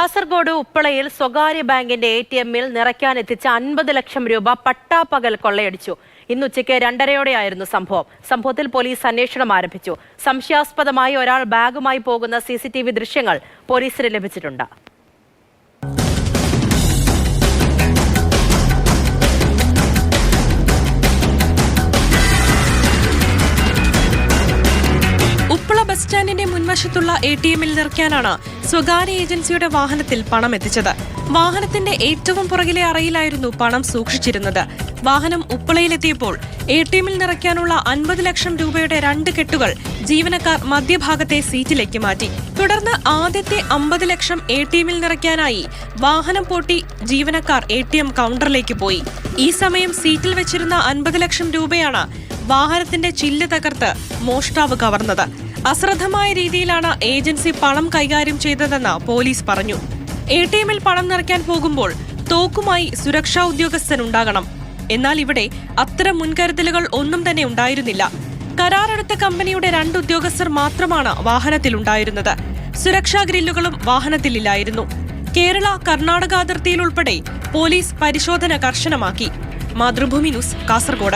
കാസർഗോഡ് ഉപ്പളയിൽ സ്വകാര്യ ബാങ്കിന്റെ ATM-ൽ നിറയ്ക്കാനെത്തിച്ച 50 ലക്ഷം രൂപ പട്ടാപ്പകൽ കൊള്ളയടിച്ചു. ഇന്ന് ഉച്ചയ്ക്ക് 2:30-യോടെയായിരുന്നു സംഭവം. സംഭവത്തിൽ പോലീസ് അന്വേഷണം ആരംഭിച്ചു. സംശയാസ്പദമായി ഒരാൾ ബാഗുമായി പോകുന്ന CCTV ദൃശ്യങ്ങൾ പോലീസിന് ലഭിച്ചിട്ടുണ്ട്. ബസ് സ്റ്റാൻഡിന്റെ മുൻവശത്തുള്ള ATM-ൽ നിറയ്ക്കാനാണ് സ്വകാര്യ ഏജൻസിയുടെ വാഹനത്തിൽ പണം എത്തിച്ചത്. വാഹനത്തിന്റെ ഏറ്റവും പുറകിലെ അറയിലായിരുന്നു പണം സൂക്ഷിച്ചിരുന്നത്. വാഹനം ഉപ്പളയിലെത്തിയപ്പോൾ ATM-ൽ നിറയ്ക്കാനുള്ള 50 ലക്ഷം രൂപയുടെ 2 കെട്ടുകൾ ജീവനക്കാർ മധ്യഭാഗത്തെ സീറ്റിലേക്ക് മാറ്റി. തുടർന്ന് ആദ്യത്തെ 50 ലക്ഷം ATM-ൽ നിറയ്ക്കാനായി വാഹനം പൂട്ടി ജീവനക്കാർ ATM കൗണ്ടറിലേക്ക് പോയി. ഈ സമയം സീറ്റിൽ വെച്ചിരുന്ന 50 ലക്ഷം രൂപയാണ് വാഹനത്തിന്റെ ചില്ല് തകർത്ത് മോഷ്ടാവ് കവർന്നത്. അശ്രദ്ധമായ രീതിയിലാണ് ഏജൻസി പണം കൈകാര്യം ചെയ്തതെന്ന് പോലീസ് പറഞ്ഞു. ATM-ൽ പണം നിറയ്ക്കാൻ പോകുമ്പോൾ തോക്കുമായി സുരക്ഷാ ഉദ്യോഗസ്ഥനുണ്ടാകണം. എന്നാൽ ഇവിടെ അത്തരം മുൻകരുതലുകൾ ഒന്നും തന്നെ ഉണ്ടായിരുന്നില്ല. കരാറെടുത്ത കമ്പനിയുടെ 2 ഉദ്യോഗസ്ഥർ മാത്രമാണ് വാഹനത്തിലുണ്ടായിരുന്നത്. സുരക്ഷാ ഗ്രില്ലുകളും വാഹനത്തിലില്ലായിരുന്നു. കേരള കർണാടക അതിർത്തിയിൽ ഉൾപ്പെടെ പോലീസ് പരിശോധന കർശനമാക്കി. മാതൃഭൂമി ന്യൂസ്, കാസർഗോഡ്.